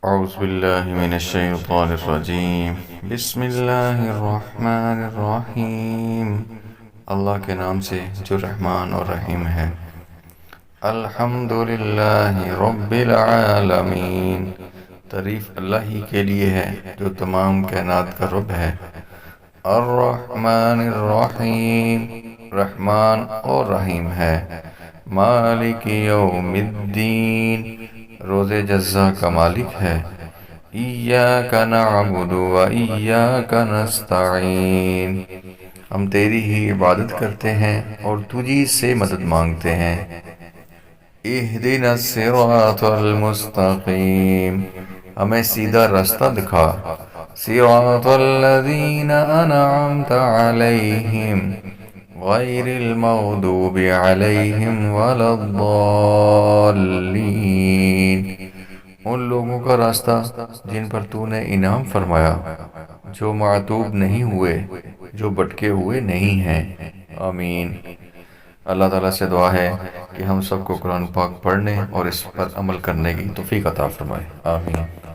اعوذ باللہ من الشیطان الرجیم بسم اللہ الرحمن الرحیم۔ اللہ کے نام سے جو رحمان اور رحیم ہے۔ الحمد للہ رب العالمین، تعریف اللہ ہی کے لیے ہے جو تمام کائنات کا رب ہے۔ الرحمن الرحیم، رحمان اور رحیم ہے۔ مالک یوم الدین، روز جزا کا مالک ہے۔ ایاک نعبد و ایاک نستعین، ہم تیری ہی عبادت کرتے ہیں اور تجھی سے مدد مانگتے ہیں۔ اہدنا الصراط المستقیم، ہمیں سیدھا راستہ دکھا۔ صراط الذین انعمت علیہم غیر المغضوب علیہم ولا الضالین، ان لوگوں کا راستہ جن پر تو نے انعام فرمایا، جو معتوب نہیں ہوئے، جو بھٹکے ہوئے نہیں ہیں۔ آمین۔ اللہ تعالیٰ سے دعا ہے کہ ہم سب کو قرآن پاک پڑھنے اور اس پر عمل کرنے کی توفیق عطا فرمائے۔ آمین۔